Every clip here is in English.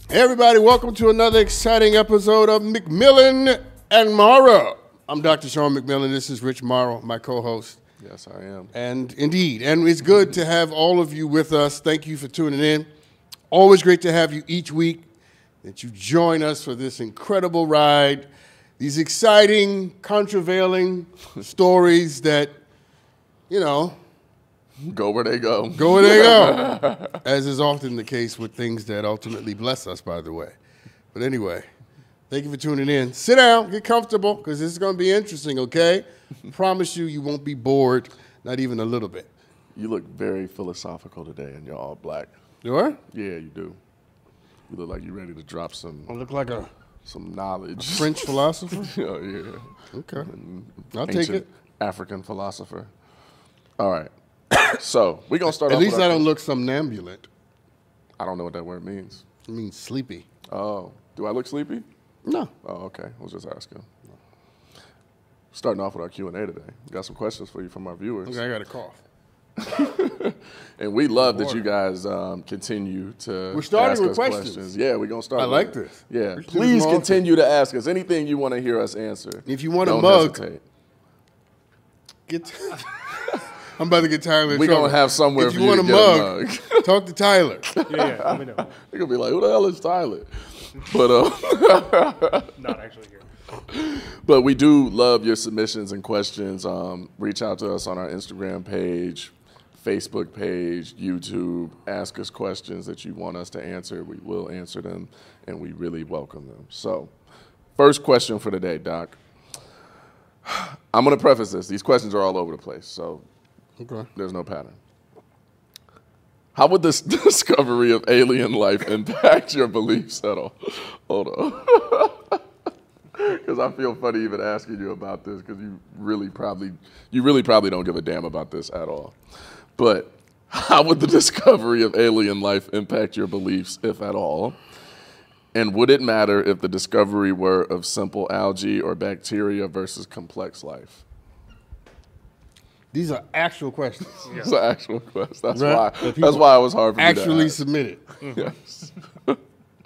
Hey everybody, welcome to another exciting episode of McMillan and Morrow. I'm Dr. Sean McMillan. This is Rich Morrow, my co-host. Yes, I am. And indeed, and it's good to have all of you with us. Thank you for tuning in. Always great to have you each week, that you join us for this incredible ride, these exciting, contravailing stories that, you know, go where they go. Go where they go, as is often the case with things that ultimately bless us, by the way. But anyway, thank you for tuning in. Sit down, get comfortable, because this is going to be interesting, okay? Promise you, you won't be bored, not even a little bit. You look very philosophical today, and you're all black. You are? Yeah, you do. You look like you're ready to drop I look like some knowledge. French philosopher? Oh, yeah. Okay. I'll take it. African philosopher. All right. So, we're going to start At off least with I don't look somnambulant. I don't know what that word means. It means sleepy. Oh. Do I look sleepy? No. Oh, okay. I was just asking. Starting off with our Q&A today. We got some questions for you from our viewers. Okay, I got a cough. And we love that you guys continue to We're starting ask with us questions. Yeah, we're going to start I with like it. this. Yeah, We should do please this more often. continue to ask us anything you want to hear us answer. If you want a Don't mug, hesitate. I'm about to get Tyler. We're going to have somewhere if for you you want to a get mug, a mug. talk to Tyler. Yeah, let me know. They're going to be like, who the hell is Tyler? But Not actually here. But we do love your submissions and questions. Reach out to us on our Instagram page, Facebook page, YouTube. Ask us questions that you want us to answer. We will answer them, and we really welcome them. So, first question for today, Doc. I'm going to preface this. These questions are all over the place, so there's no pattern. How would this discovery of alien life impact your beliefs at all? Hold on. Because I feel funny even asking you about this, because you really probably don't give a damn about this at all. But how would the discovery of alien life impact your beliefs, if at all? And would it matter if the discovery were of simple algae or bacteria versus complex life? These are actual questions. Yeah. It's an actual question. That's Right. why it was hard for me to Actually ask. submitted. Yes.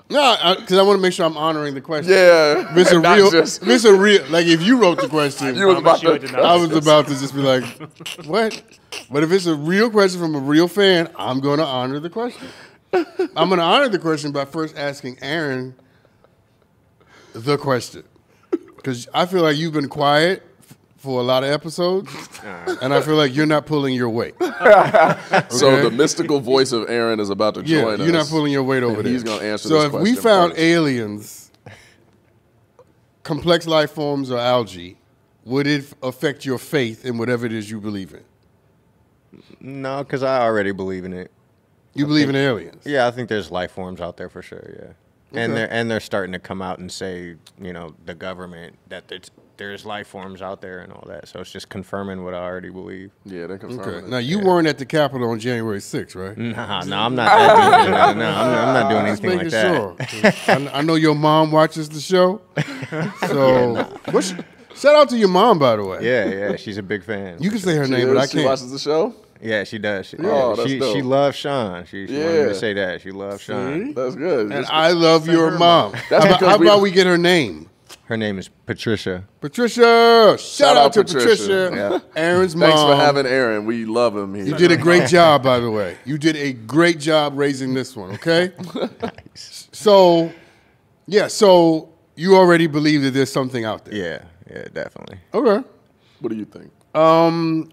No, because I want to make sure I'm honoring the question. Yeah. If it's a Not real, just- if it's a real, like if you wrote the question, You was about you I did not. I was about to just be like, what? But if it's a real question from a real fan, I'm going to honor the question. I'm going to honor the question by first asking Aaron the question. Because I feel like you've been quiet for a lot of episodes, and I feel like you're not pulling your weight. So the mystical voice of Aaron is about to join us. You're not pulling your weight over and there. he's gonna answer so this if we question found first. aliens, complex life forms, or algae, would it affect your faith in whatever it is you believe in? No, because I already believe in it. You believe in aliens? Yeah, I think there's life forms out there for sure. Yeah, Okay. and they're starting to come out and say, you know, the government that there's life forms out there and all that. So it's just confirming what I already believe. Yeah, they're confirming Okay. it. Now, you weren't at the Capitol on January 6th, right? Nah, I'm not that dude. No, I'm not doing Just anything like that. making sure. I know your mom watches the show. So, shout out to your mom, by the way. Yeah, she's a big fan. You can say her She name, but I She can't. watches the show? Yeah, she does. She, Oh, that's she dope. loves Sean. She wanted me Yeah. to say that. She loves Sean. See? That's good. And I love your mom. That's How because about we get her name? Her name is Patricia. Patricia. Shout out to Patricia. Patricia. Aaron's mom. Thanks for having Aaron. We love him. You did a great job, by the way. You did a great job raising this one, okay? Nice. So you already believe that there's something out there. Yeah, definitely. Okay. What do you think?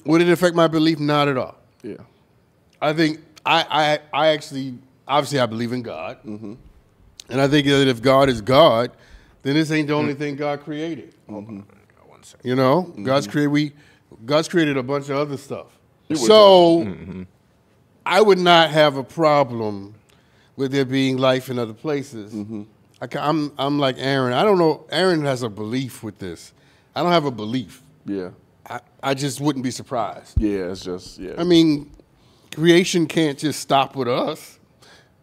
Would it affect my belief? Not at all. Yeah. I think I actually, obviously I believe in God. Mm-hmm. And I think that if God is God, then this ain't the only thing God created. Mm-hmm. You know, God's created a bunch of other stuff. So I would not have a problem with there being life in other places. I'm like Aaron. I don't know. Aaron has a belief with this. I don't have a belief. Yeah. I just wouldn't be surprised. Yeah, it's just, yeah. I mean, creation can't just stop with us.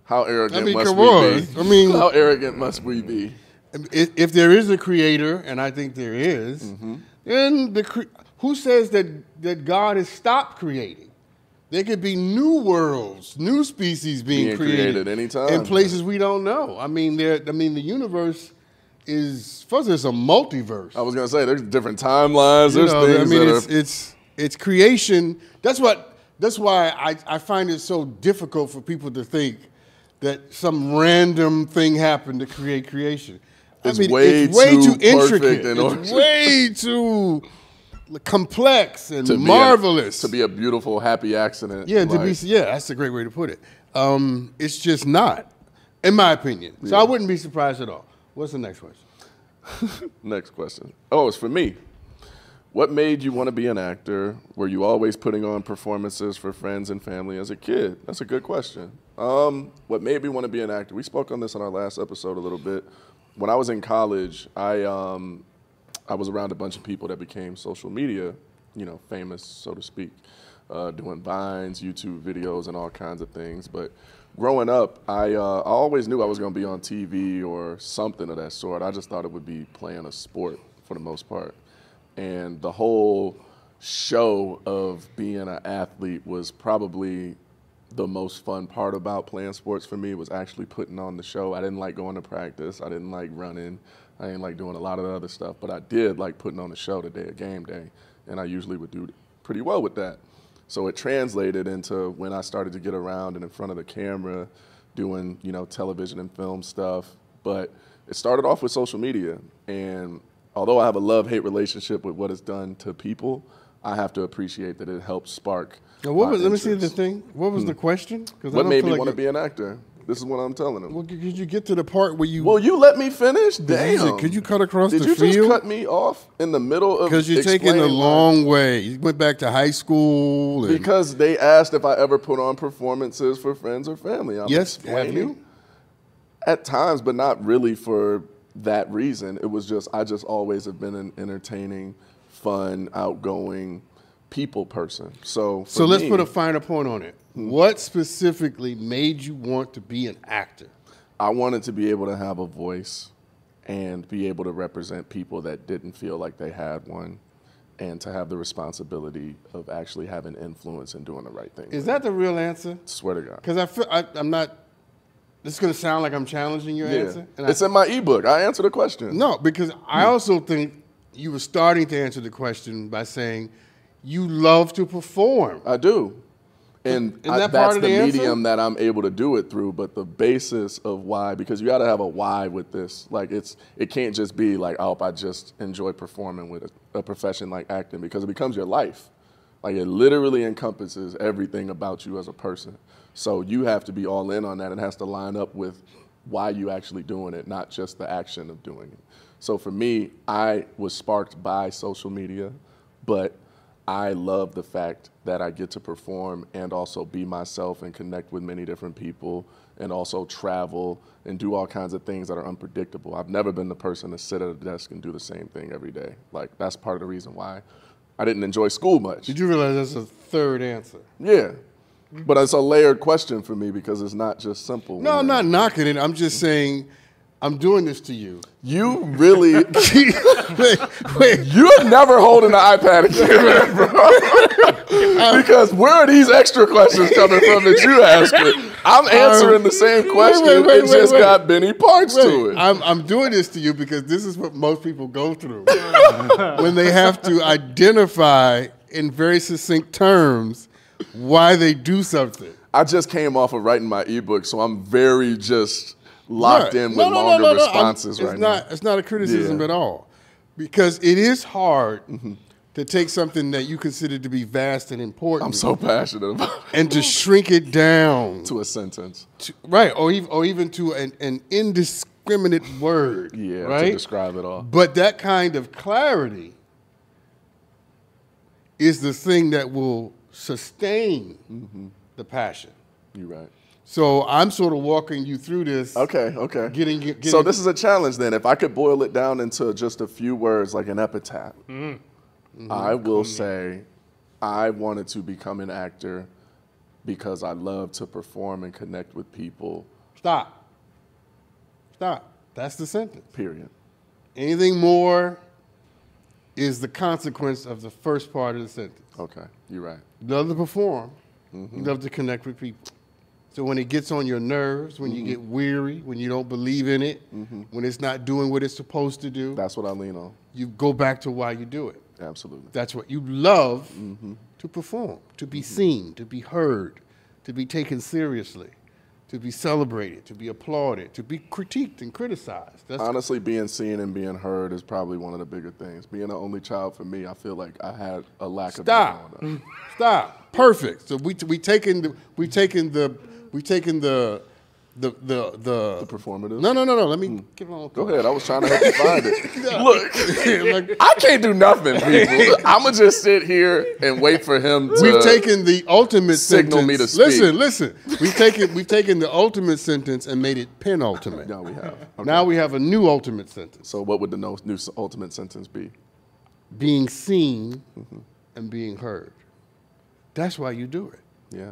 How arrogant I mean, must come we on. be? I mean, how arrogant must we be? If there is a creator, and I think there is, then who says that God has stopped creating? There could be new worlds, new species being created anytime in places we don't know. I mean, the universe is first. It's a multiverse. I was gonna say there's different timelines. You There's know, things I mean, that it's creation. That's why I find it so difficult for people to think that some random thing happened to create creation. It's I mean, way it's way too too intricate. perfect It's way too complex and marvelous to be a beautiful, happy accident. Yeah, that's a great way to put it. It's just not, in my opinion. So I wouldn't be surprised at all. What's the next question? Next question. Oh, it's for me. What made you want to be an actor? Were you always putting on performances for friends and family as a kid? That's a good question. What made me want to be an actor? We spoke on this on our last episode a little bit. When I was in college, I was around a bunch of people that became social media, famous, so to speak, doing Vines, YouTube videos, and all kinds of things. But growing up, I always knew I was going to be on TV or something of that sort. I just thought it would be playing a sport for the most part. And the whole show of being an athlete was probably the most fun part about playing sports for me, was actually putting on the show. I didn't like going to practice. I didn't like running. I didn't like doing a lot of the other stuff, but I did like putting on a show the day of game day, and I usually would do pretty well with that. So it translated into when I started to get around and in front of the camera doing, television and film stuff. But it started off with social media, and although I have a love-hate relationship with what it's done to people, I have to appreciate that it helped spark. Let me see the thing. What was the question? What made me want to be an actor? This is what I'm telling them. Well, could you get to the part where you... Well, you let me finish? Damn. Could you cut across the field? field? Did you just cut me off in the middle of Because you're taking a long way. You went back to high school. Because they asked if I ever put on performances for friends or family. Yes, have you? At times, but not really for that reason. It was just, I just always have been an entertaining, fun, outgoing people person. So let's put a finer point on it. What specifically made you want to be an actor? I wanted to be able to have a voice and be able to represent people that didn't feel like they had one, and to have the responsibility of actually having influence and doing the right thing. Is that the real answer? Swear to God. Because I feel I'm not. This is going to sound like I'm challenging your answer. And it's in my ebook. I answered the question. No, because I also think you were starting to answer the question by saying you love to perform. I do. And that's the medium that I'm able to do it through. But the basis of why, because you got to have a why with this. Like it can't just be like, oh, I just enjoy performing with a profession like acting, because it becomes your life. Like it literally encompasses everything about you as a person. So you have to be all in on that. It has to line up with why you actually doing it, not just the action of doing it. So for me, I was sparked by social media, but I love the fact that I get to perform and also be myself and connect with many different people, and also travel and do all kinds of things that are unpredictable. I've never been the person to sit at a desk and do the same thing every day. Like, that's part of the reason why I didn't enjoy school much. Did you realize that's a third answer? Yeah. But it's a layered question for me, because it's not just simple. No, I'm not knocking it. I'm just saying I'm doing this to you. You really... wait. You're never holding the iPad again, bro. Because where are these extra questions coming from that you asking? I'm answering the same question. It just got many parts to it. I'm doing this to you because this is what most people go through when they have to identify in very succinct terms why they do something. I just came off of writing my ebook, so I'm very just locked in with longer responses right now. It's not a criticism at all, because it is hard to take something that you consider to be vast and important. I'm so passionate about it. And to shrink it down to a sentence, or even to an indiscriminate word. To describe it all. But that kind of clarity is the thing that will sustain the passion. You're right. So I'm sort of walking you through this. Okay. Getting so this is a challenge then. If I could boil it down into just a few words, like an epitaph, I will say I wanted to become an actor because I love to perform and connect with people. Stop. That's the sentence. Period. Anything more is the consequence of the first part of the sentence. Okay, you're right. Love to perform You love to connect with people. So when it gets on your nerves, when you get weary, when you don't believe in it, when it's not doing what it's supposed to do, That's what I lean on. you go back to why you do it. Absolutely. That's what you love to perform, to be seen, to be heard, to be taken seriously, to be celebrated, to be applauded, to be critiqued and criticized. That's Honestly, being seen and being heard is probably one of the bigger things. Being an only child for me, I feel like I had a lack of that growing up. Stop. Perfect. So we taken the Performative. No. Let me get on. Go ahead. I was trying to help you find it. Look, Like, I can't do nothing, people. I'm gonna just sit here and wait for him to. we've taken the ultimate signal sentence. me to speak. Listen. We've taken the ultimate sentence and made it penultimate. No, we have. Okay. Now we have a new ultimate sentence: So, what would the new ultimate sentence be? being seen and being heard. That's why you do it. Yeah.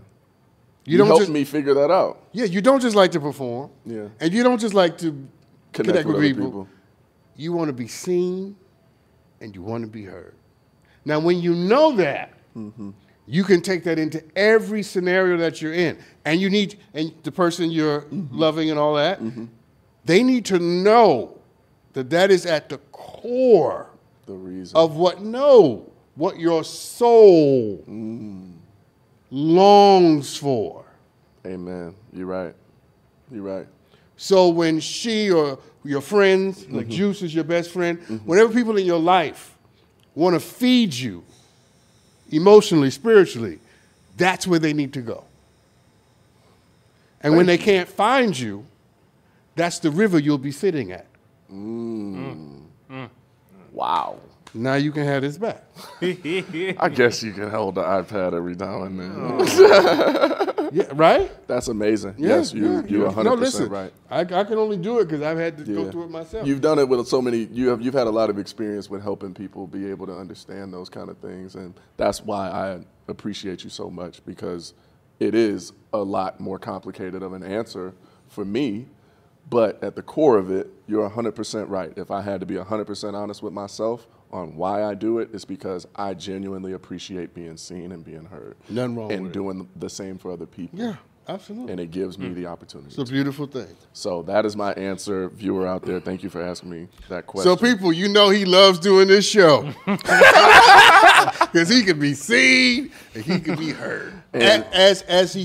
You don't helped just me figure that out. Yeah, you don't just like to perform. Yeah. And you don't just like to connect with other people. You want to be seen and you want to be heard. Now, when you know that, you can take that into every scenario that you're in. And the person you're loving and all that, they need to know that is at the core The reason. of what your soul longs for. Amen. You're right. You're right. So when she or your friends, like Juice is your best friend, whenever people in your life want to feed you emotionally, spiritually, that's where they need to go. And when they can't find you, that's the river you'll be sitting at. Wow. Now you can have this back. I guess you can hold the iPad every now and then. Yeah, right? That's amazing. Yeah, Yes, you're 100% no, listen, right. I can only do it because I've had to go Yeah. through it myself. You've done it with so many. You've had a lot of experience with helping people be able to understand those kind of things, and that's why I appreciate you so much, because it is a lot more complicated of an answer for me. But at the core of it, you're 100% right. If I had to be 100% honest with myself on why I do it, it's because I genuinely appreciate being seen and being heard. Nothing wrong and with it. doing the same for other people. Yeah, absolutely. And it gives me the opportunity. It's a beautiful thing. So that is my answer, viewer out there. Thank you for asking me that question. So people, he loves doing this show because he can be seen and he can be heard, And- as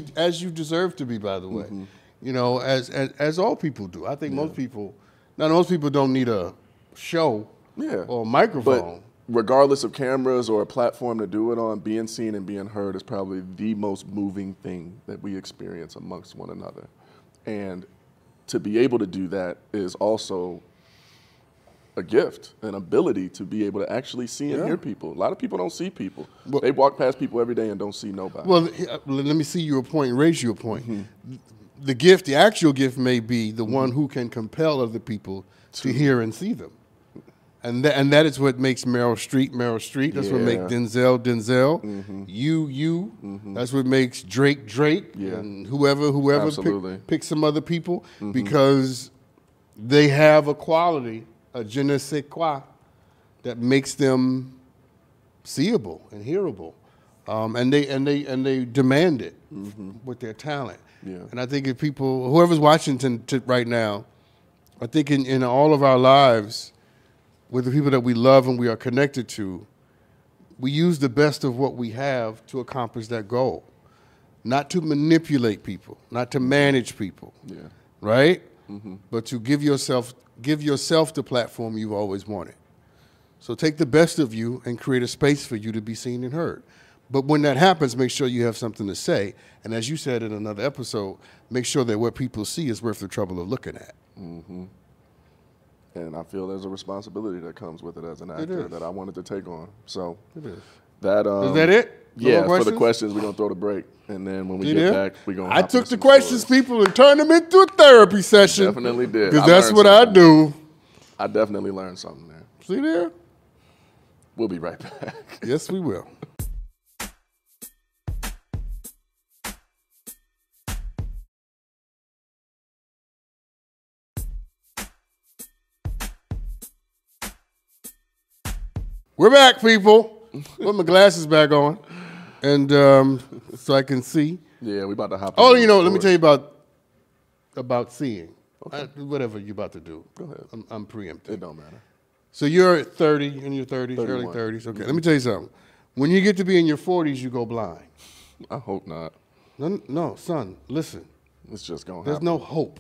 you deserve to be. By the way, as all people do. I think most people don't need a show or a microphone. But regardless of cameras or a platform to do it on, being seen and being heard is probably the most moving thing that we experience amongst one another. And to be able to do that is also a gift, an ability to be able to actually see and hear people. A lot of people don't see people. Well, they walk past people every day and don't see nobody. Well, let me see your point and raise you a point. The actual gift may be the one who can compel other people to hear and see them. And that is what makes Morrow Street. That's what makes Denzel. You. That's what makes Drake. And whoever Absolutely. pick some other people because they have a quality, a je ne sais quoi, that makes them seeable and hearable, and they demand it with their talent. Yeah. And I think if people, whoever's watching right now, I think in all of our lives, with the people that we love and we are connected to, we use the best of what we have to accomplish that goal. Not to manipulate people, not to manage people, right? But to give yourself the platform you've always wanted. So take the best of you and create a space for you to be seen and heard. But when that happens, make sure you have something to say. And as you said in another episode, make sure that what people see is worth the trouble of looking at. And I feel there's a responsibility that comes with it as an actor that I wanted to take on. So It is. that Is that it? No Yeah, more for the questions, we're gonna throw the break, and then when we You get did? back, we're gonna. I hop took into the some questions, stories. people, and turned them into a therapy session. Definitely did. Because I that's learned what I something. do. I definitely learned something there. See there? We'll be right back. Yes, we will. We're back, people. Put my glasses back on. and so I can see. Yeah, we about to hop. Oh, into you the know, let me tell story. you about seeing. Whatever you're about to do. Go ahead. I'm preempting. It don't matter. So you're 30, in your 30s, early 31. 30s. Okay, let me tell you something. When you get to be in your 40s, you go blind. I hope not. No, son, listen. It's just gonna There's happen. no hope.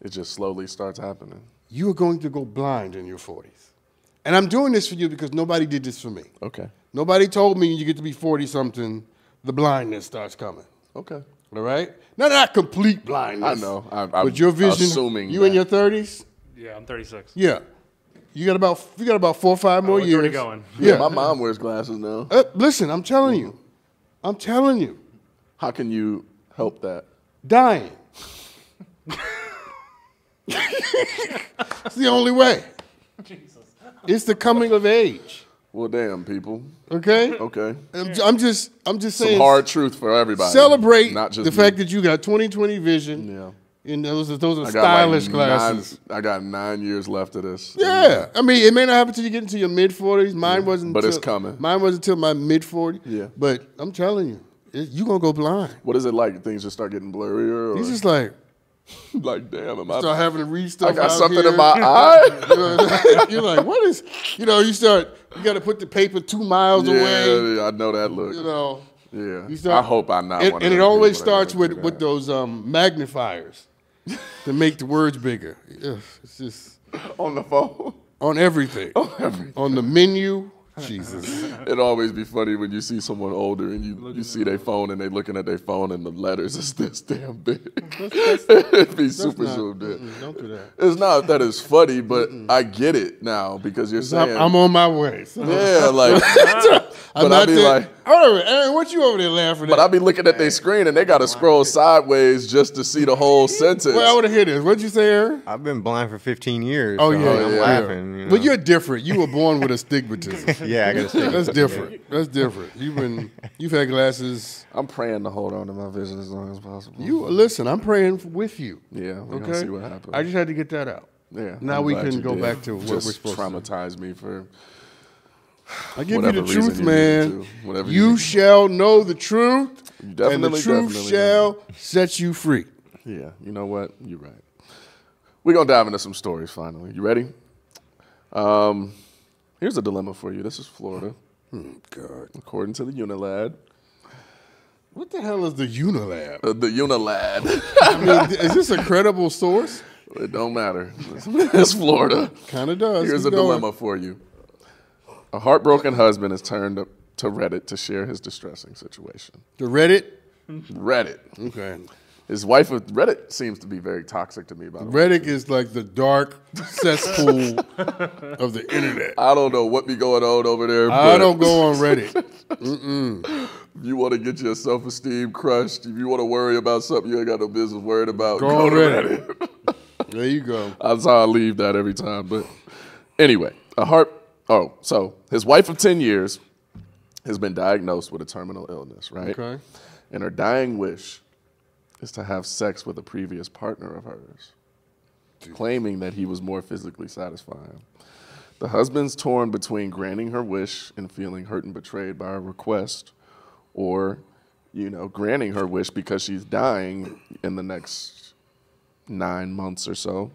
It just slowly starts happening. You are going to go blind in your 40s. And I'm doing this for you because nobody did this for me. Okay. Nobody told me you get to be 40-something, the blindness starts coming. Okay. All right? Not complete blindness. I know. I'm but your vision, assuming you in your 30s? Yeah, I'm 36. Yeah. You got about 4 or 5 more it's years. already going. Yeah, my mom wears glasses now. Listen, I'm telling you. I'm telling you. How can you help that? Dying. It's the only way. Jesus. It's the coming of age. Well, damn, people. Okay? Okay. I'm just saying. Some hard truth for everybody. Celebrate not just the me. fact that you got 20/20 vision. Yeah. And those are I got stylish like glasses. I got 9 years left of this. Yeah, I mean, it may not happen until you get into your mid 40s. Mine wasn't. But it's till- coming. Mine wasn't until my mid 40s. Yeah. But I'm telling you, you gonna go blind. What is it like? Things just start getting blurrier? Or He's just like like, damn, am start I? having to read stuff. I got out something here. in my eye. You're like, what is? You know, you got to put the paper 2 miles away. Yeah, I know that look. You know. Yeah. You start- I hope I'm not. And, one and of it those always people that starts gotta do with that. those magnifiers to make the words bigger. Ugh, it's just on the phone. on everything. Everything. On the menu. Jesus. It always be funny when you see someone older and you see their phone and they looking at their phone and the letters is this damn big. It'd be super not- zoomed in. Don't do that. It's not that it's funny, but I get it now because you're saying, I'm on my way. So. yeah, like, I'm but I not be there. like, Hold on, Aaron, what you over there laughing at? but I be looking at their screen and they got to scroll sideways just to see the whole sentence. Well, I want to hear this. What'd you say, Aaron? I've been blind for 15 years. Oh, so yeah, I'm yeah. laughing. You know? But you're different. You were born with astigmatism. yeah, I gotta say That's different. That's different. You've had glasses. I'm praying to hold on to my vision as long as possible. You listen. I'm praying with you. Yeah, we're Okay. gonna see what happens. I just had to get that out. Yeah. Now I'm we glad can you go did. back to what Just we're supposed to do. traumatize me for I give you whatever the reason truth, you man. needed to. Whatever You need. shall know the truth, You and the definitely, truth definitely shall set you free. Yeah, you know what? You're right. We're gonna dive into some stories finally. You ready? Here's a dilemma for you. This is Florida, God, according to the Unilad. what the hell is the Unilab? The Unilad. I mean, is this a credible source? It don't matter. It's Florida. Kind of does. Here's Keep a going. dilemma for you. A heartbroken husband has turned to Reddit to share his distressing situation. The Reddit. Reddit. Okay. His wife of Reddit seems to be very toxic to me, by the way. Reddit is like the dark cesspool of the internet. I don't know what be going on over there. I but don't go on Reddit. If you want to get your self-esteem crushed, if you want to worry about something you ain't got no business worried about, Go go on to Reddit. Reddit. There you go. That's how I leave that every time. But anyway, so his wife of 10 years has been diagnosed with a terminal illness, right? Okay. And her dying wish is to have sex with a previous partner of hers, claiming that he was more physically satisfying. The husband's torn between granting her wish and feeling hurt and betrayed by her request, or, granting her wish because she's dying in the next 9 months or so,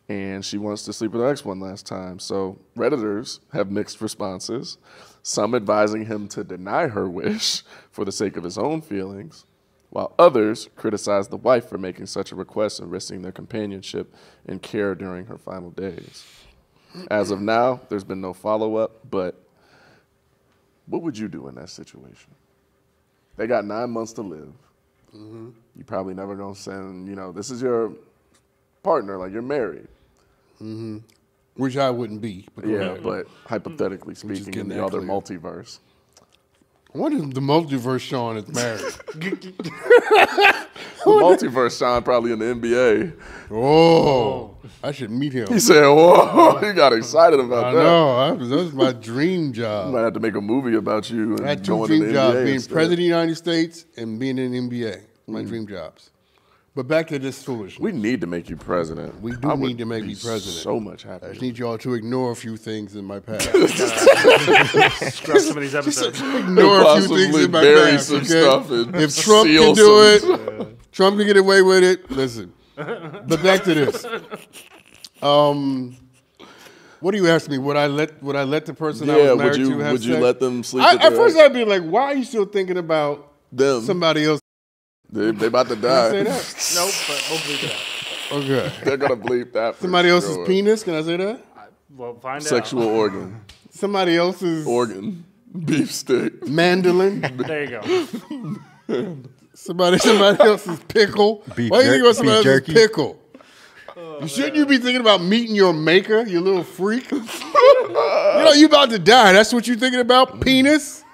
and she wants to sleep with her ex one last time. So Redditors have mixed responses, some advising him to deny her wish for the sake of his own feelings, while others criticize the wife for making such a request and risking their companionship and care during her final days. As of now, there's been no follow-up, but what would you do in that situation? They got 9 months to live. Mm-hmm. You probably never gonna send, this is your partner, like you're married. Mm-hmm. Which I wouldn't be. But go Yeah, ahead. but hypothetically speaking, in getting the that other clear. multiverse. What if the multiverse Sean is married? The multiverse, Sean, probably in the NBA. Oh, I should meet him. He said, whoa, he got excited about I that. know. That's my dream You job. might have to make a movie about you. And I had two going to dream the jobs: NBA being instead. president of the United States and being in the NBA. My dream jobs. But back to this foolishness. We need to make you president. We do I would need to make be me president. So much I happier. just need y'all to ignore a few things in my past. Scrap some of these episodes. Ignore a few things Possibly in my bury past. some Okay? stuff and If Trump seal can do some- it, Trump can get away with it. Listen. But back to this. What do you ask me? Would I let the person I Yeah, was married would you to have would you sex? let them sleep with At their first, ex? I'd be like, "Why are you still thinking about them? somebody else?" They about to Say die. that. Nope, but hopefully that. Okay. They're gonna bleep that. For Somebody else's sure. penis. Can I say that? Well, find Sexual out. organ. Somebody else's Organ. Beef stick. mandolin. There you go. Somebody else's pickle. Beef Why do you think about beef somebody else's jerky. pickle? Shouldn't you be thinking about meeting your maker, you little freak? You know, you about to die. That's what you're thinking about? Penis?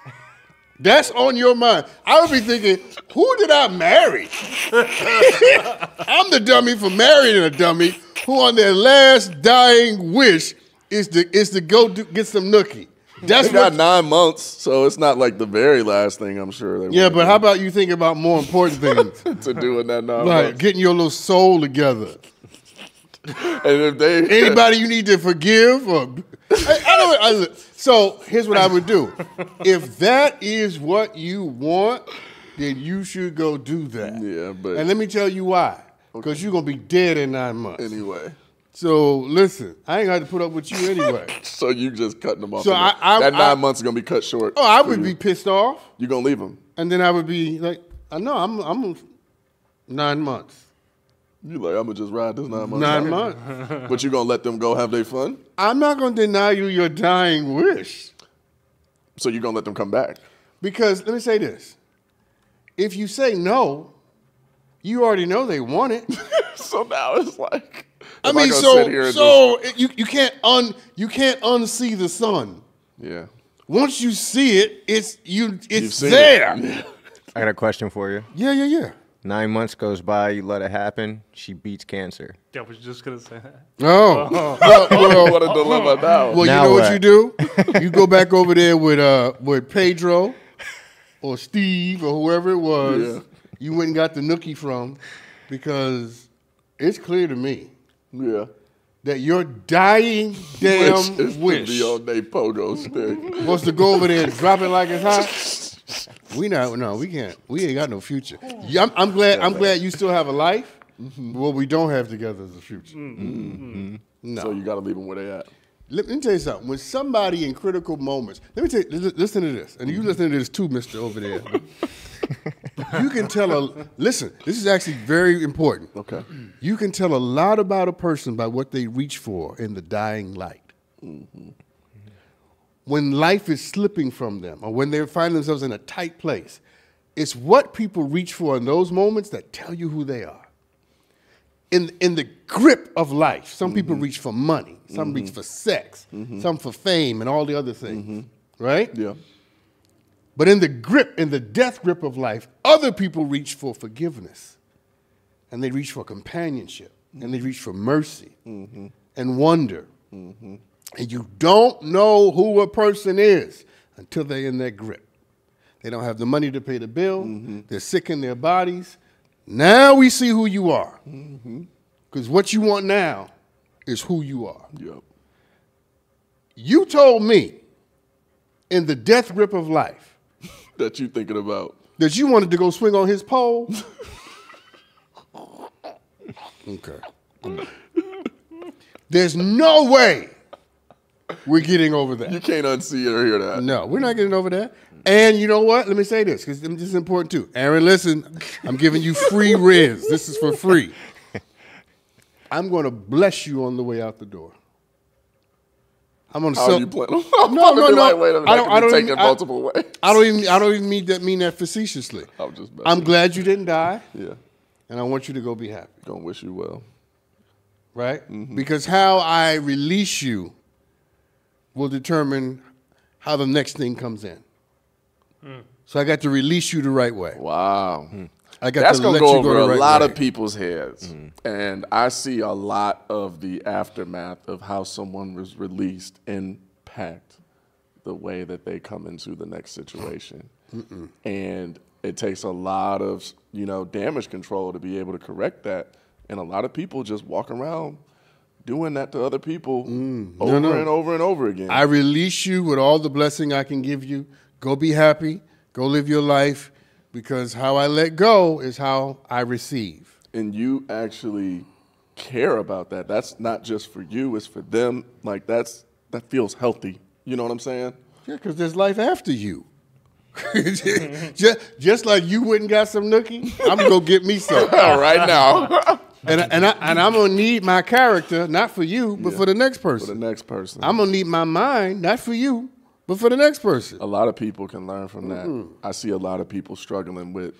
That's on your mind. I would be thinking, who did I marry? I'm the dummy for marrying a dummy who on their last dying wish is to go get some nookie. That's They got what. 9 months, so it's not like the very last thing I'm sure they Yeah, wanna but do how about you think about more important things, to do in that 9 like months? getting your little soul together. And if they Anybody you need to forgive, or so here's what I would do. If that is what you want, then you should go do that. Yeah, but And let me tell you why. Because you're gonna be dead in 9 months. anyway. So listen, I ain't got to put up with you anyway. So you just cutting them off. So that 9 months is gonna be cut short. Oh, I for would you. be pissed off, You gonna leave them? and then I would be like, I know I'm 9 months. You like I'm gonna just ride this 9 months. 9 out. months. But you gonna let them go have their fun? I'm not gonna deny you your dying wish. So you gonna let them come back? Because let me say this. If you say no, you already know they want it. So now it's like I am mean, gonna sit here and you can't unsee the sun. yeah. Once you see it, it's You've seen there. it. Yeah. I got a question for you. Yeah. 9 months goes by, you let it happen. She beats cancer. Yeah, I was just gonna say that. Oh, What a dilemma now. well, you Now know what what? you do? You go back over there with Pedro or Steve or whoever it was. Yeah. You went and got the nookie from, because it's clear to me Yeah. that your dying damn Is wish to be on they pogo stick. was to go over there and drop it like it's hot. We can't. We ain't got no future. Yeah, I'm glad you still have a life. What we don't have together is a future. No. So you gotta leave them where they at. Let me tell you something. When somebody in critical moments, let me tell you, listen to this, and you listen to this too, Mister over there. You can tell listen. This is actually very important. Okay. You can tell a lot about a person by what they reach for in the dying light. When life is slipping from them, or when they find themselves in a tight place, it's what people reach for in those moments that tell you who they are. In the grip of life, some people reach for money, some reach for sex, some for fame, and all the other things, right? Yeah. But in the death grip of life, other people reach for forgiveness, and they reach for companionship, and they reach for mercy and wonder. And you don't know who a person is until they're in that grip. They don't have the money to pay the bill. They're sick in their bodies. Now we see who you are. Because what you want now is who you are. Yep. You told me in the death grip of life That you thinking about. that you wanted to go swing on his pole. Okay. There's no way we're getting over that. You can't unsee it or hear that. No, we're not getting over that. And you know what? Let me say this, because this is important too. Aaron, listen, I'm giving you free riz. This is for free. I'm going to bless you on the way out the door. I'm going to How sell. you plan? No. Like, wait a minute, I don't take even- it multiple ways. I don't even mean that facetiously. I'm just messing. I'm glad you didn't die, Yeah. and I want you to go be happy, Gonna wish you well. right? Because how I release you will determine how the next thing comes in. So I got to release you the right way. Wow. I got That's to gonna let go you over go the a right lot way. of people's heads, and I see a lot of the aftermath of how someone was released impact the way that they come into the next situation. And it takes a lot of, damage control to be able to correct that. And a lot of people just walk around doing that to other people over and over and over again. I release you with all the blessing I can give you. Go be happy. Go live your life, because how I let go is how I receive. And you actually care about that. That's not just for you, it's for them. Like that feels healthy. You know what I'm saying? Yeah, because there's life after you. just like you went and got some nookie, I'm gonna go get me some Right now. and I'm gonna need my character, not for you, but for the next person. For the next person. I'm gonna need my mind, not for you, but for the next person. A lot of people can learn from that. I see a lot of people struggling with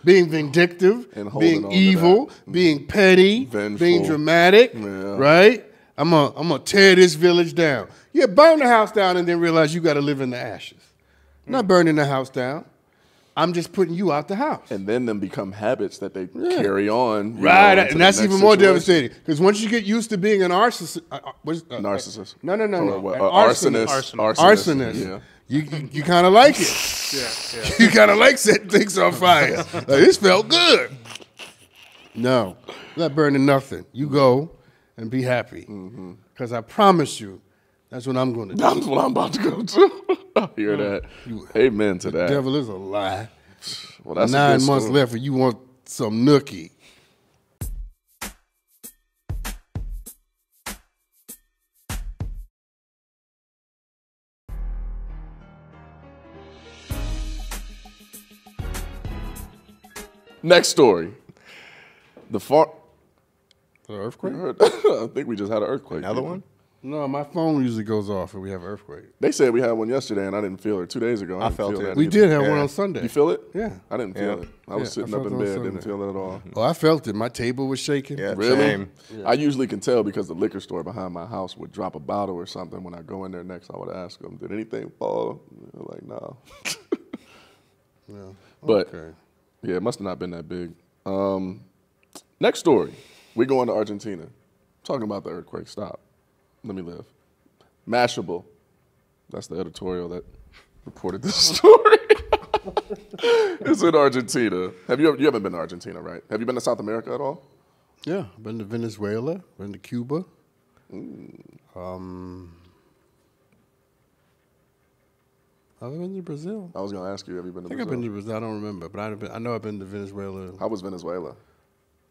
Being vindictive, And holding being on to evil, being petty, Vengeful. being dramatic, Yeah. right? I'm gonna tear this village down. Yeah, burn the house down and then realize you got to live in the ashes. I'm not burning the house down. I'm just putting you out the house. and then them become habits that they carry on. Right, into and the that's next even more situation. devastating, because once you get used to being an narcissist, Narcissist. No, Or what? an Arsonist. arsonist. Yeah. You kind of like it. Yeah. You kind of like setting things on fire. Like, this felt good. No, not burning nothing. You go and be happy, because I promise you, that's what I'm going to do. That's what I'm about to go to. I hear that. Amen to that. Devil is a lie. Well, that's a 9 good months story. left, and you want some nookie. Next story. The farm. The earthquake? I think we just had an earthquake. Another one? No, my phone usually goes off if we have an earthquake. They said we had one yesterday, and I didn't feel it. 2 days ago, I didn't felt feel it. that We either. did have one Yeah. on Sunday. You feel it? Yeah. I didn't feel Yeah. it. I was Yeah, sitting I up felt in it on bed, Sunday. didn't feel it at all. Oh, I felt it. My table was shaking. Yeah, Really? same. I usually can tell because the liquor store behind my house would drop a bottle or something. When I go in there next, I would ask them, "Did anything fall?" They're like, "No." Yeah. But Okay. yeah, it must have not been that big. Next story. We're going to Argentina. Talking about the earthquake. Stop. Let me live. Mashable. That's the editorial that reported this story. It's in Argentina. You haven't been to Argentina, right? Have you been to South America at all? Yeah, been to Venezuela, been to Cuba. I've been to Brazil. I was going to ask you, have you been to I think Brazil? I've been to Brazil. I don't remember, but I know I've been to Venezuela. How was Venezuela?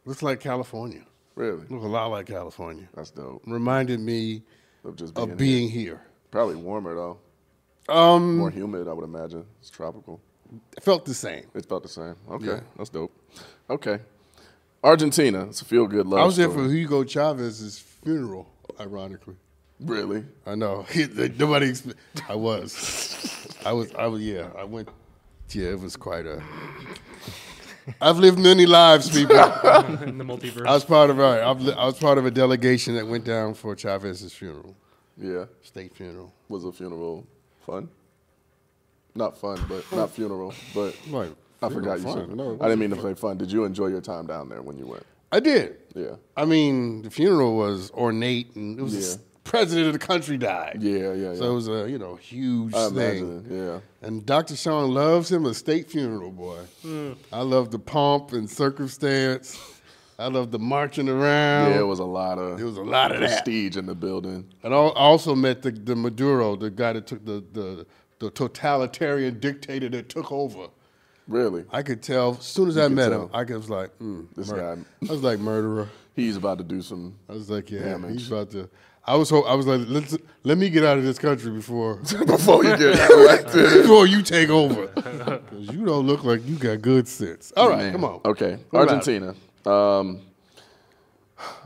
Looks like California. Really? Look a lot like California. That's dope. Reminded me Of just of being being here. Probably warmer, though. More humid, I would imagine. It's tropical. It felt the same. It felt the same. Okay, Yeah. that's dope. Okay. Argentina. It's a feel-good love I was there story. for Hugo Chavez's funeral, ironically. Really? I know. Nobody. I was. Yeah, I went. Yeah, it was quite a. I've lived many lives, people. In the multiverse. I was part of I was part of a delegation that went down for Chavez's funeral, Yeah. state funeral. Was the funeral fun? Not fun, but not funeral. But Right. I forgot you said. No, I didn't mean to say fun. Did you enjoy your time down there when you went? I did. Yeah. I mean, the funeral was ornate, and it was Yeah. the president of the country died. Yeah. So it was a huge I thing. imagine. Yeah. And Dr. Sean loves him a state funeral, boy. I love the pomp and circumstance. I love the marching around. Yeah, it was a lot of. There was a lot of that. prestige in the building. And I also met the Maduro, the guy that took the totalitarian dictator that took over. Really? I could tell as soon as I could met tell. him, I was like, This murder. guy. I was like murderer. He's about to do some. I was like, yeah, Damage. he's about to. I was like, let me get out of this country before Before you get elected. before you take over, because you don't look like you got good sense. All right, Man. come on. Okay, What about Argentina.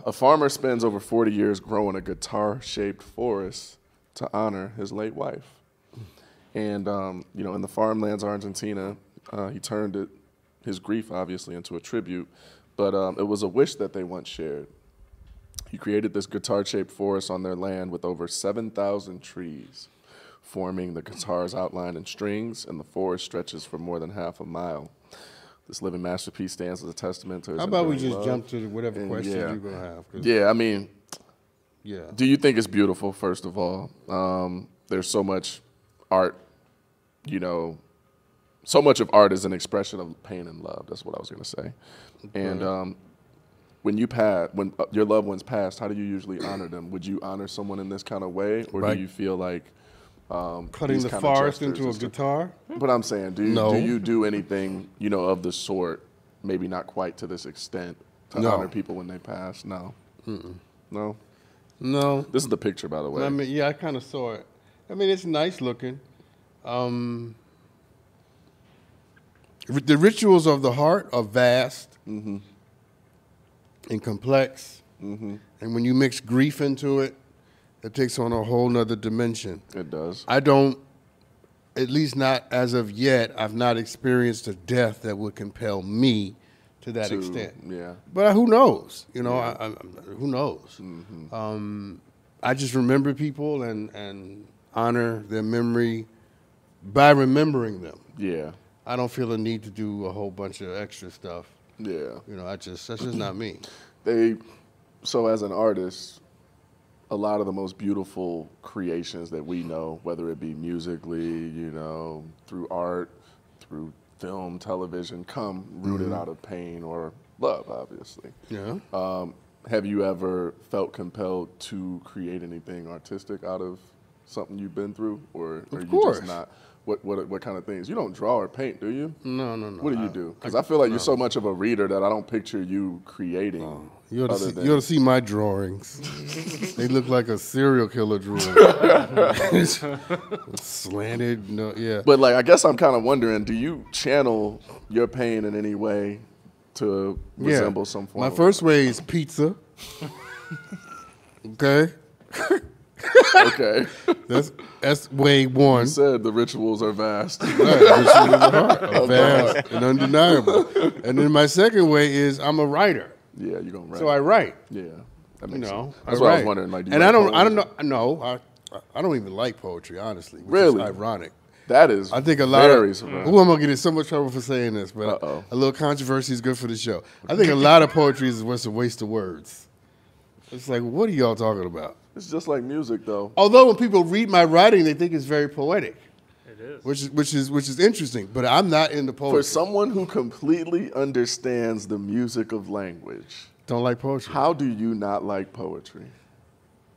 A farmer spends over 40 years growing a guitar-shaped forest to honor his late wife. And, in the farmlands of Argentina, he turned his grief, obviously, into a tribute. But it was a wish that they once shared. He created this guitar-shaped forest on their land with over 7,000 trees, forming the guitar's outline and strings, and the forest stretches for more than half a mile. This living masterpiece stands as a testament to his How about we enduring just love. jump to whatever And question yeah. you're gonna have? 'Cause- Yeah, I mean, yeah. do you think it's beautiful, first of all? There's so much art, so much of art is an expression of pain and love. That's what I was going to say. And when your loved ones passed, how do you usually honor them? Would you honor someone in this kind of way, or do you feel like Cutting the forest into a guitar? But I'm saying, do you do anything, of the sort? Maybe not quite to this extent to honor people when they pass. No. No. No. This is the picture, by the way. I mean, yeah, I kind of saw it. I mean, it's nice looking. The rituals of the heart are vast and complex. And when you mix grief into it, it takes on a whole nother dimension. It does. I don't, at least not as of yet, I've not experienced a death that would compel me to that extent. Yeah. But who knows? Who knows? I just remember people and honor their memory by remembering them. Yeah. I don't feel a need to do a whole bunch of extra stuff. Yeah. That's just not me. So as an artist, a lot of the most beautiful creations that we know, whether it be musically, through art, through film, television, come rooted out of pain or love, obviously. Yeah. Have you ever felt compelled to create anything artistic out of something you've been through, or are you just not? What kind of things? You don't draw or paint, do you? No. What do you do? Because I feel like you're so much of a reader that I don't picture you creating. You ought to see my drawings. They look like a serial killer drawing. Slanted, yeah. But I guess I'm kind of wondering, do you channel your pain in any way to resemble some form? My first way is pizza. Okay. Okay. That's way one. You said the rituals are vast. Right, rituals are vast and undeniable. And then my second way is I'm a writer. Yeah, you're gonna write. So I write. Yeah, that makes sense. I That's what I was write. wondering. Do you and like I don't poetry? know. No, I don't even like poetry, honestly. Which Really? is ironic. That is. I think a lot very of. surprising. Ooh, I'm gonna get in so much trouble for saying this, but a little controversy is good for the show. I think a lot of poetry is just a waste of words. It's like, what are y'all talking about? It's just like music, though. Although when people read my writing, they think it's very poetic. It is. Which is interesting, but I'm not into poetry. For someone who completely understands the music of language, Don't like poetry. how do you not like poetry?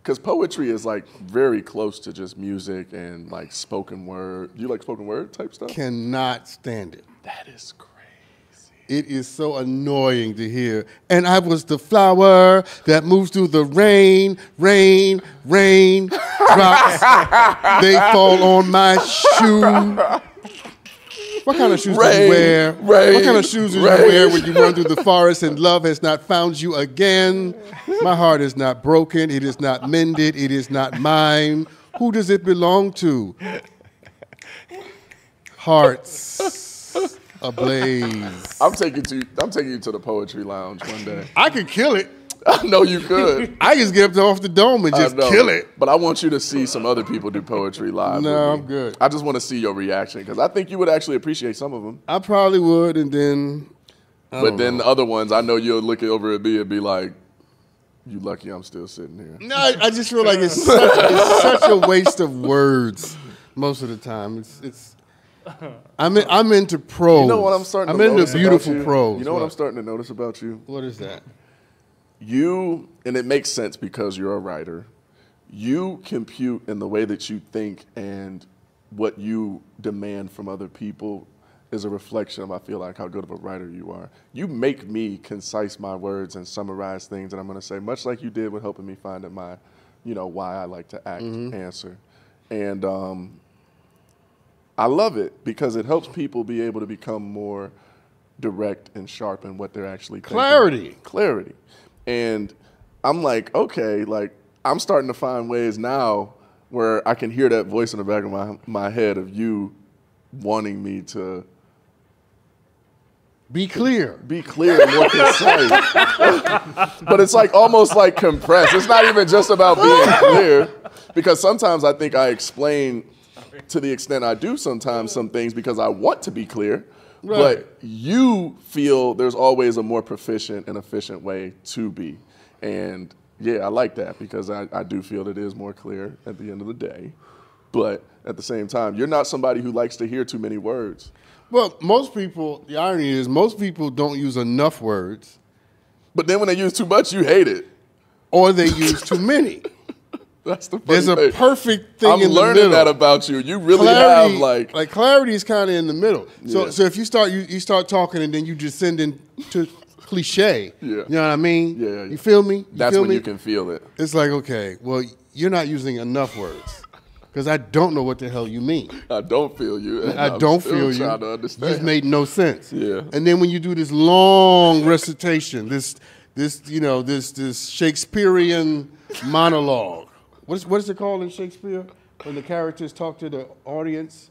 Because poetry is very close to just music and spoken word. Do you like spoken word type stuff? Cannot stand it. That is crazy. It is so annoying to hear. And I was the flower that moves through the rain, rain, rain. Drops, they fall on my shoe. What kind of shoes do you wear? What kind of shoes do you wear when you run through the forest and love has not found you again? My heart is not broken. It is not mended. It is not mine. Who does it belong to? Hearts ablaze. I'm taking you to the poetry lounge one day. I could kill it. I know you could. I just get up off the dome and just kill it. But I want you to see some other people do poetry live. No, with I'm me. good. I just want to see your reaction because I think you would actually appreciate some of them. I probably would, and then. But then the other ones, I know you'll look over at me and be like, "You lucky I'm still sitting here." No, I just feel like it's such a waste of words most of the time. I'm into prose. You know what I'm starting to I'm notice into beautiful about you? prose. You know what I'm starting to notice about you? What is that? You, and it makes sense because you're a writer, you compute in the way that you think and what you demand from other people is a reflection of, I feel like, how good of a writer you are. You make me concise my words and summarize things that I'm going to say, much like you did with helping me find my, why I like to act answer. And I love it because it helps people be able to become more direct and sharp in what they're actually thinking. Clarity. And I'm like, okay, I'm starting to find ways now where I can hear that voice in the back of my head of you wanting me to be clear and more concise. But it's almost compressed. It's not even just about being clear, because sometimes I think I explain to the extent I do sometimes some things because I want to be clear. Right. But you feel there's always a more proficient and efficient way to be. And yeah, I like that because I do feel it is more clear at the end of the day. But at the same time, you're not somebody who likes to hear too many words. Well, most people, the irony is most people don't use enough words But then when they use too much, you hate it. or they use too many. That's the funny There's a thing. perfect thing I'm in the learning middle. that about you. You really Clarity, have like clarity is kind of in the middle. So Yeah. so if you start talking and then you just send into cliche. Yeah. You know what I mean? Yeah. You feel me? that's feel when me? you can feel it. It's like, okay, well, you're not using enough words because I don't know what the hell you mean. I don't feel you. And I I'm don't still feel you. trying to It understand. just made no sense. Yeah. And then when you do this long recitation, this Shakespearean monologue. What is it called in Shakespeare when the characters talk to the audience?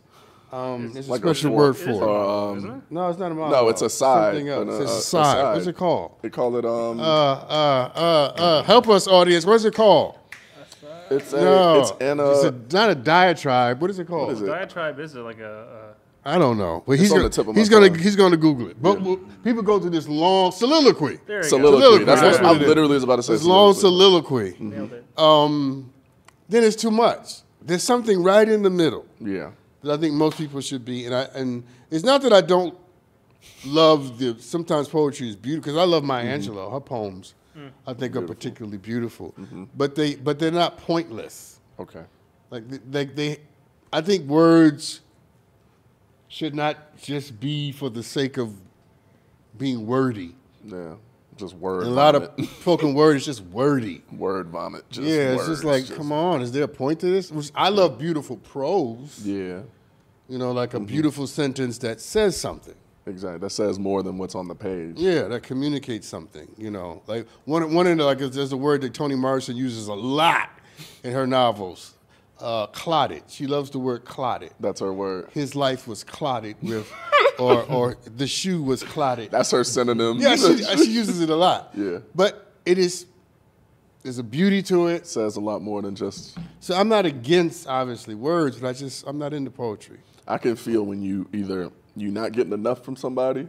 There's like a a special fork. word It is for a it. monologue, isn't it? No, it's not a monologue. No, it's a side. Something else. An- It's a a side. What's side. it called? They call it Help us, audience. What's it called? it's No, it's in it's not a diatribe. What is it called? What is it? Diatribe is like a I don't know, but It's on the tip of my he's gonna tongue. Google it. But people go through this long soliloquy. there you go. soliloquy. That's Soliloquy. what I That's what it is. literally was about to say. This long soliloquy. soliloquy. Nailed it. Then it's too much. There's something right in the middle Yeah. that I think most people should be. And it's not that I don't love sometimes poetry is beautiful because I love Maya Angelou. Her poems I think are particularly beautiful, but they're not pointless. Okay. I think words should not just be for the sake of being wordy. Yeah. Just word. And a lot vomit. of spoken word is just wordy. Word vomit. Just Yeah, it's words, just like, come on, is there a point to this? I love beautiful prose. Yeah. You know, like a beautiful sentence that says something. Exactly. That says more than what's on the page. Yeah, that communicates something. You know, like one in the, like there's a word that Toni Morrison uses a lot in her novels. Clotted. She loves the word clotted. That's her word. His life was clotted with, or the shoe was clotted. That's her synonym. Yeah, she uses it a lot. Yeah. But there's a beauty to it. Says a lot more than just. So I'm not against, obviously, words, but I'm not into poetry. I can feel when you're not getting enough from somebody,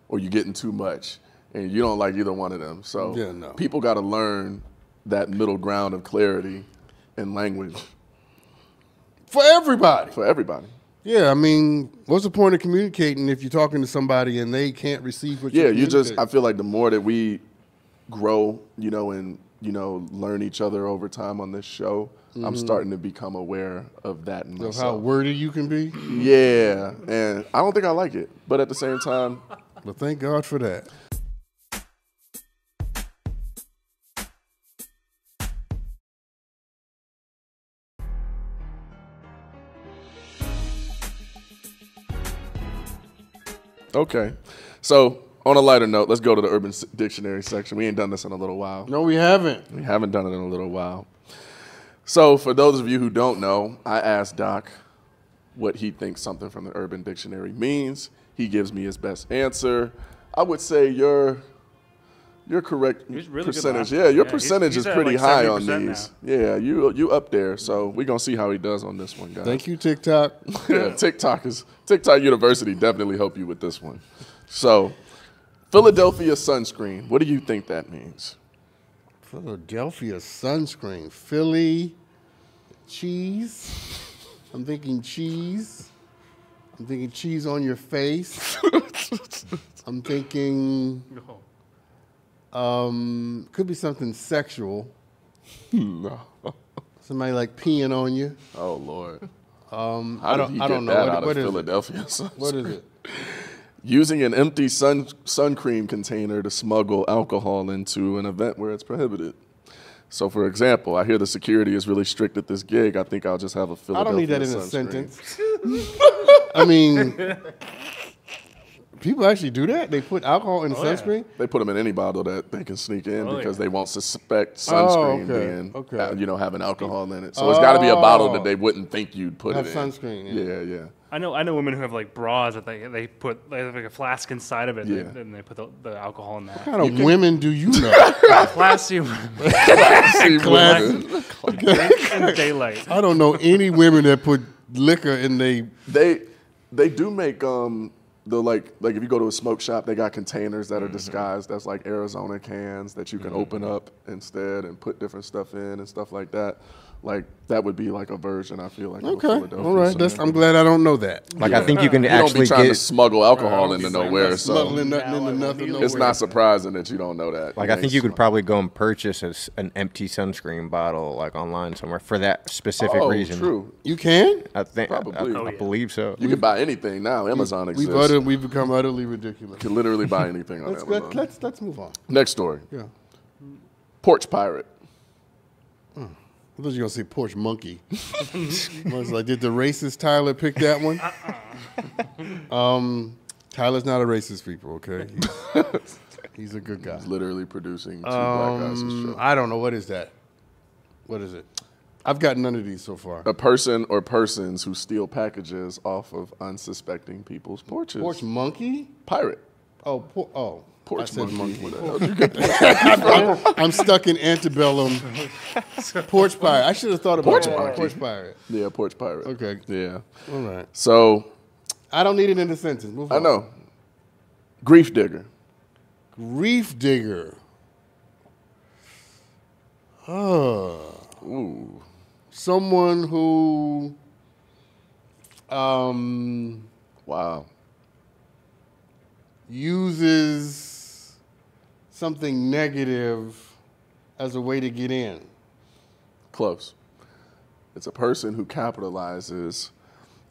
or you're getting too much, and you don't like either one of them. So Yeah, no. people got to learn that middle ground of clarity in language For everybody. for everybody. Yeah, I mean, what's the point of communicating if you're talking to somebody and they can't receive what Yeah, you're I feel like the more that we grow, and learn each other over time on this show, I'm starting to become aware of that in of how myself. wordy you can be. Yeah, and I don't think I like it, but at the same time, But thank God for that. okay. So on a lighter note, let's go to the Urban Dictionary section. We ain't done this in a little while. No, we haven't. We haven't done it in a little while. So for those of you who don't know, I asked Doc what he thinks something from the Urban Dictionary means. He gives me his best answer. I would say your correct He was really good percentage. last Yeah, time. your Yeah, percentage he's is at pretty like high on 70% these. Yeah, you up there. So we're gonna see how he does on this one, guys. Thank you, TikTok. Yeah, TikTok University definitely help you with this one. So, Philadelphia sunscreen. What do you think that means? Philadelphia sunscreen. Philly cheese. I'm thinking cheese. I'm thinking cheese on your face. I'm thinking No. could be something sexual. No. Somebody like peeing on you. Oh Lord. I How did he don't get know. that What- out what of is it? Philadelphia? What is it? Using an empty sun cream container to smuggle alcohol into an event where it's prohibited. So, for example, I hear the security is really strict at this gig. I think I'll just have a I Philadelphia don't need that in a sunscreen. sentence. I mean, people actually do that. They put alcohol in the Oh, yeah. sunscreen. They put them in any bottle that they can sneak in Oh, because yeah. they won't suspect sunscreen okay, being, okay. having alcohol in it. So it's got to be a bottle that Oh. they wouldn't think you'd put Have it in. sunscreen, yeah. Yeah. I know women who have like bras that they have like a flask inside of it, Yeah. and they put the alcohol in that. What kind of women do you know? Classy women See, Class- women, in daylight. I don't know any women that put liquor in they. they do make like if you go to a smoke shop, they got containers that are disguised as like Arizona cans that you can open up instead and put different stuff in and stuff like that. Like that would be like a version, I feel like. Okay, of a Philadelphia all right. Sunday. I'm glad I don't know that. Like I think you can You don't actually be trying to get. smuggle alcohol into nowhere, so Smuggling nothing into nothing. it's not surprising that you don't know that. Like I think you could probably go and purchase an empty sunscreen bottle like online somewhere for that specific reason. True. You can? I think Probably. I believe so. You can buy anything now. Amazon exists. We've become utterly ridiculous. You can literally buy anything on Amazon. Let's move on. Next story. Yeah. Porch pirate. I thought you were going to say porch monkey. I was like, did the racist Tyler pick that one? Tyler's not a racist, people, okay? He's a good guy. He's literally producing two black guys. I don't know. What is that? What is it? I've got none of these so far. A person or persons who steal packages off of unsuspecting people's porches. Porch monkey? Pirate. Porch monkey. monkey. Where the hell did you get that? I'm stuck in antebellum. Porch pirate. I should have thought about Porch that. monkey. Porch pirate. Yeah, porch pirate. Okay. Yeah. All right. So, I don't need it in the sentence. Move on. I know. Grief digger. Grief digger. Ooh. Someone who Wow. uses something negative as a way to get in. Close. It's a person who capitalizes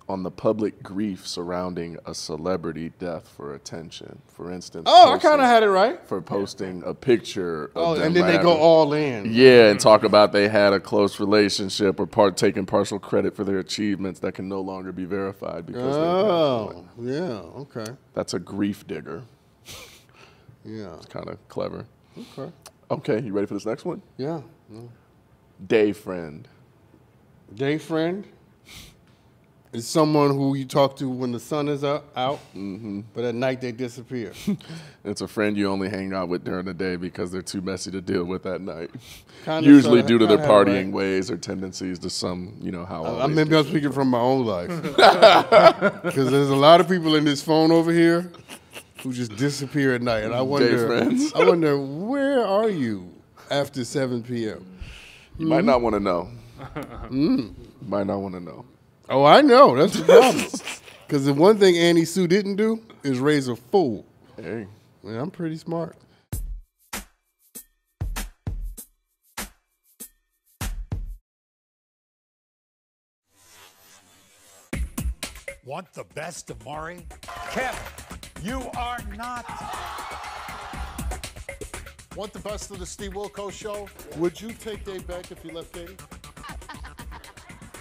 on the public grief surrounding a celebrity death for attention. For instance, Oh, I kind of had it right. for posting a picture of Oh, them and then they go having- all in. Yeah, and talk about they had a close relationship or taking partial credit for their achievements that can no longer be verified because they passed away. Oh, yeah. Okay. That's a grief digger. Yeah. It's kind of clever. Okay. Okay, you ready for this next one? Yeah. Day friend. Day friend is someone who you talk to when the sun is out, but at night they disappear. It's a friend you only hang out with during the day because they're too messy to deal with at night. Kinda, Usually sorta, due to their kinda, partying right? ways or tendencies to some, how all Maybe I'm speaking from my own life. Because there's a lot of people in this phone over here who just disappear at night. And I friends. wonder, where are you after 7 p.m.? You might not want to know. You might not want to know. Oh, I know. That's the problem. Because the one thing Annie Sue didn't do is raise a fool. Hey. Man, I'm pretty smart. Want the best of Maury? Kevin, you are not. Want the best of the Steve Wilkos show? Would you take Dave back if you left Katie?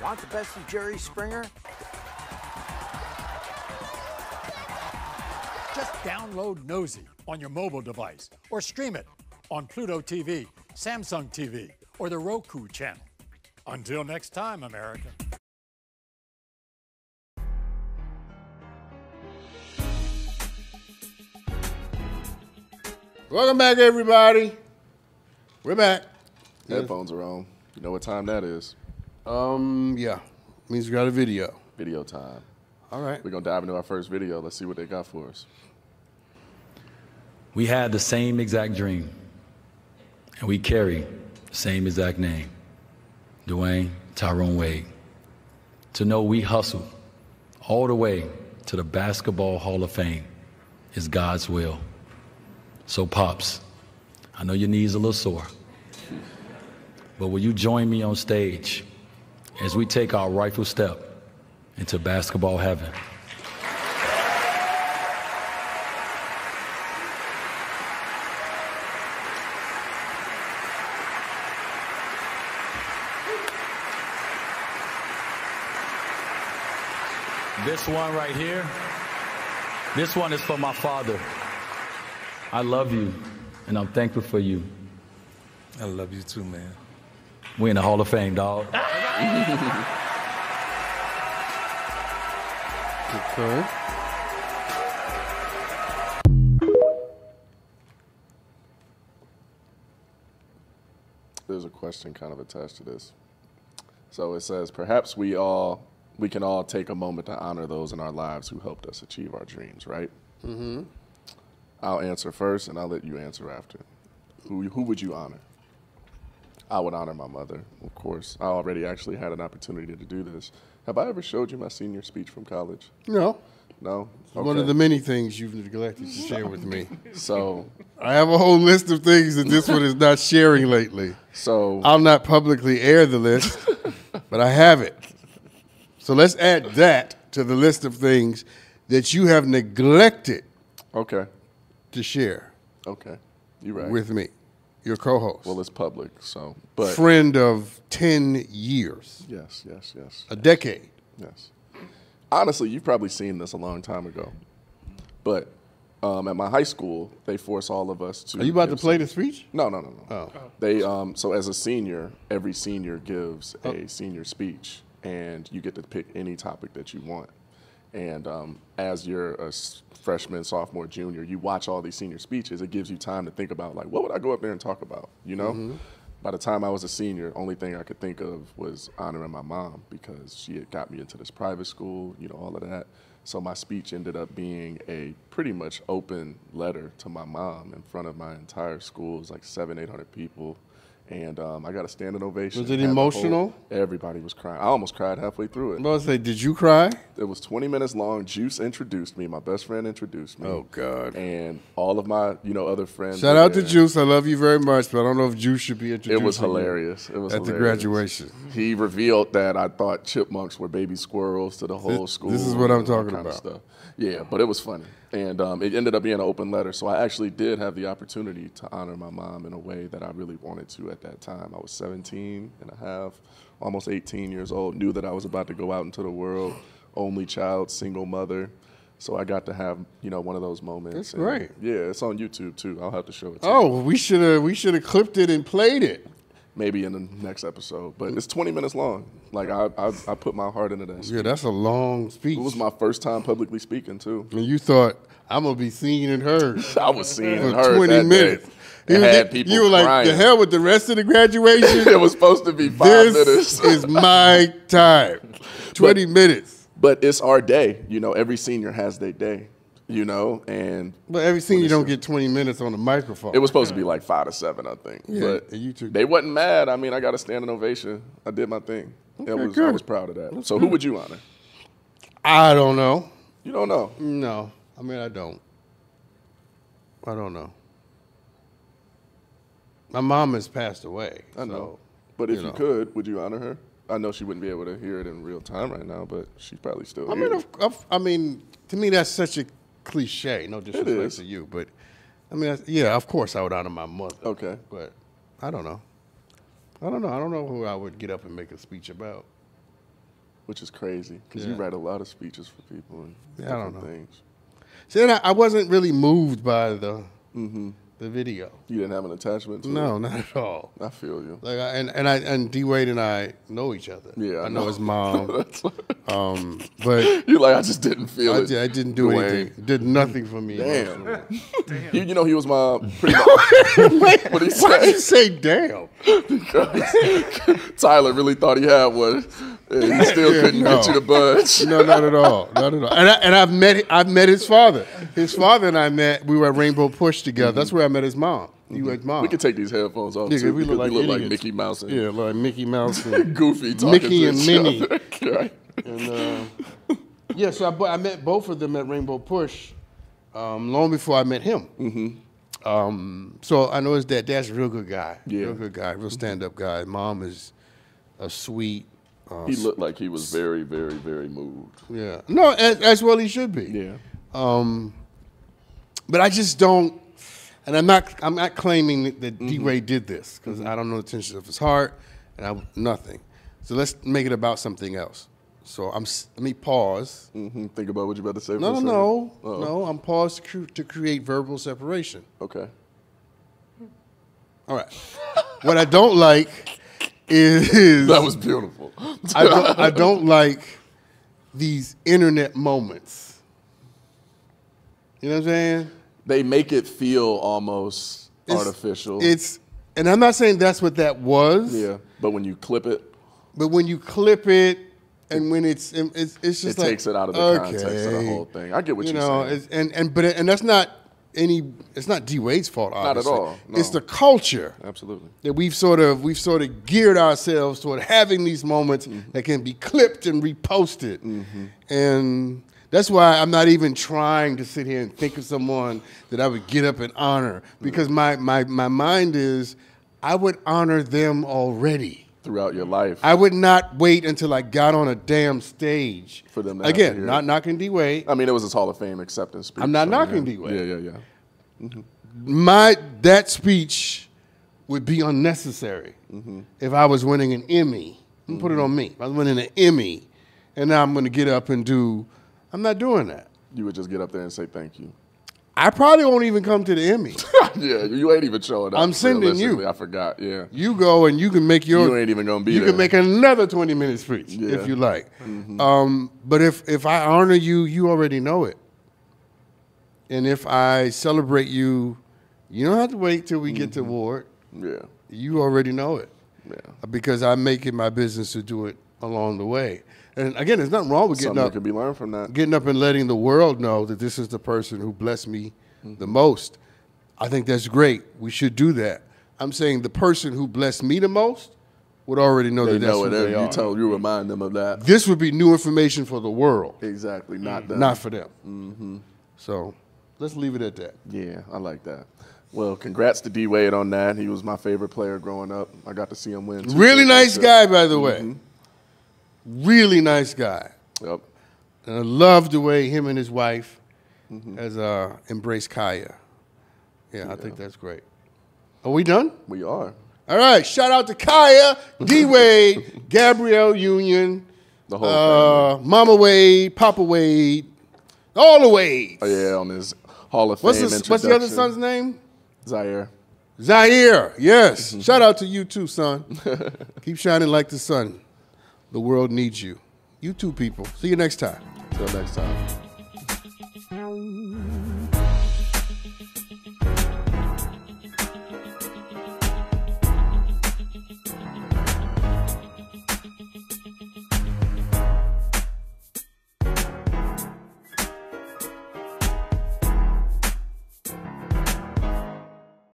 Want the best of Jerry Springer? Just download Nosy on your mobile device or stream it on Pluto TV, Samsung TV, or the Roku channel. Until next time, America. Welcome back, everybody. We're back. Headphones are on. You know what time that is. Yeah. Means we got a video. Video time. All right. We're going to dive into our first video. Let's see what they got for us. We had the same exact dream, and we carry the same exact name, Dwayne Tyrone Wade. To know we hustled all the way to the Basketball Hall of Fame is God's will. So, Pops, I know your knees are a little sore, but will you join me on stage as we take our rightful step into basketball heaven? This one right here, this one is for my father. I love you, and I'm thankful for you. I love you too, man. We in the Hall of Fame, dog. Okay. There's a question kind of attached to this. So it says, perhaps we all we can all take a moment to honor those in our lives who helped us achieve our dreams, right? Mm-hmm. I'll answer first, and I'll let you answer after. Who would you honor? I would honor my mother, of course. I already actually had an opportunity to do this. Have I ever showed you my senior speech from college? No. No? Okay. One of the many things you've neglected to share with me. So I have a whole list of things that this one is not sharing lately. So I'll not publicly air the list, but I have it. So let's add that to the list of things that you have neglected okay. to share Okay. You're right. with me, your co-host. Well, it's public, so but Friend of 10 years, yes. a decade. Yes. Honestly, you've probably seen this a long time ago. But at my high school, they force all of us to. Are you about to give play some- the speech? No. Oh. They so as a senior, every senior gives a senior speech, and you get to pick any topic that you want. And as you're a freshman, sophomore, junior, you watch all these senior speeches. It gives you time to think about, like, what would I go up there and talk about, you know? Mm-hmm. By the time I was a senior, only thing I could think of was honoring my mom because she had got me into this private school, you know, all of that. So my speech ended up being a pretty much open letter to my mom in front of my entire school. It was like 700-800 people. And I got a standing ovation. Was it Had the emotional? Everybody was crying. I almost cried halfway through it. I'm about to say, did you cry? It was 20 minutes long. Juice introduced me. My best friend introduced me. Oh, God. And all of my, other friends. Shout were out to there. Juice. I love you very much, but I don't know if Juice should be introduced. It was hilarious. It was at the hilarious. graduation. He revealed that I thought chipmunks were baby squirrels to the whole school. This is what I'm and all talking kind of about. Stuff. Yeah, but it was funny. And it ended up being an open letter. So I actually did have the opportunity to honor my mom in a way that I really wanted to at that time. I was 17 and a half, almost 18 years old, knew that I was about to go out into the world, only child, single mother. So I got to have, one of those moments. That's And, great. Yeah, it's on YouTube too. I'll have to show it to you. Oh, we should have clipped it and played it. Maybe in the next episode. But it's 20 minutes long. Like, I put my heart into that. Yeah, that's a long speech. It was my first time publicly speaking, too. And you thought, I'm going to be seen and heard. I was seen and For heard 20 that minutes. day. It had people you were like, crying. the hell with the rest of the graduation? It was supposed to be 5 this minutes. is my time. 20 minutes. But it's our day. Every senior has their day, and But every scene you don't get 20 minutes on the microphone. it was supposed to be like 5 to 7, I think. Yeah, But and you took- they wasn't mad. I mean, I got a standing ovation. I did my thing. I good. was proud of that. So who would you honor? I don't know. You don't know. No. I mean, I don't know. My mom has passed away. I know. So, But if you know. could, would you honor her? I know she wouldn't be able to hear it in real time right now, but she's probably still here. I mean, to me, that's such a cliche. No disrespect is. to you, but I mean, yeah, of course, I would honor my mother. Okay. But I don't know. I don't know who I would get up and make a speech about. Which is crazy because Yeah. you write a lot of speeches for people and Yeah, I don't different know. things. See, and I wasn't really moved by the video. You didn't have an attachment to No, it? not at all. I feel you. Like, and D Wade and I know each other. Yeah, I I know know. his mom. But You're like, I just didn't feel it. I didn't do Dwayne. anything. Did nothing for me. Damn. emotionally. You know he was my pretty much. What he Why'd you said? say damn? Tyler really thought he had one, and he still Yeah, couldn't no. get you to budge. No, not at all. Not at all. And I've met his father. His father and I met. We were at Rainbow Push together. That's where I met his mom. You like mom. We could take these headphones off Yeah, too. we because look like we look like idiots. Mickey Mouse and Yeah, like Mickey Mouse and Goofy talking Mickey to and each Minnie. other. Right. And yeah, so I met both of them at Rainbow Push long before I met him. So I know his dad. Dad's a real good guy. Yeah. Real good guy. Real stand-up guy. Mom is a sweet. He looked like he was very, very, very moved. Yeah. No, as well he should be. Yeah. But I just don't. And I'm not claiming that D-Ray did this because I don't know the intentions of his heart and nothing. So let's make it about something else. So let me pause. Think about what you're about to say. No, for a no, second. no. I'm paused to create verbal separation. Okay. All right. What I don't like is That was beautiful. I don't like these internet moments. You know what I'm saying? They make it feel almost artificial. And I'm not saying that's what that was. Yeah, but when you clip it, But when you clip it And when it's just It like, takes it out of the context of the whole thing. I get what you're saying. And that's not it's not D Wade's fault, obviously. Not at all. No. It's the culture. Absolutely. That we've sort of geared ourselves toward having these moments that can be clipped and reposted. And that's why I'm not even trying to sit here and think of someone that I would get up and honor, because my mind is I would honor them already. Throughout your life. I would not wait until I got on a damn stage. For them to have to Again, hear not it. knocking D Wade. I mean, it was his Hall of Fame acceptance speech. I'm not so, knocking yeah. D Wade. Yeah. That speech would be unnecessary if I was winning an Emmy. I'm gonna put it on me. If I was winning an Emmy, and now I'm going to get up and do. I'm not doing that. You would just get up there and say thank you. I probably won't even come to the Emmy. Yeah, you ain't even showing up. I'm sending you. Realistically, I forgot. Yeah. You go and you can make your. You ain't even gonna be You there. can make another 20-minute speech if you like. But if I honor you, you already know it. And if I celebrate you, you don't have to wait till we get to award. Yeah. You already know it. Yeah. Because I make it my business to do it along the way. And again, there's nothing wrong with getting Something up. could be learned from that. Getting up and letting the world know that this is the person who blessed me the most. I think that's great. We should do that. I'm saying the person who blessed me the most would already know They that that's know who it. they are. You remind them of that. This would be new information for the world, Exactly. Not them. not for them. So let's leave it at that. Yeah, I like that. Well, congrats to D Wade on that. He was my favorite player growing up. I got to see him win. 2 Really nice championships. guy, by the way. Really nice guy. Yep. And I love the way him and his wife has embraced Kaya. Yeah, I think that's great. Are we done? We are. All right. Shout out to Kaya, D Wade, Gabrielle Union, The whole family. Mama Wade, Papa Wade, all the Wades. Oh, yeah, on his Hall of Fame What's the other introduction. son's name? Zaire. Zaire. Yes. Shout out to you too, son. Keep shining like the sun. The world needs you. You too, people. See you next time. Till next time.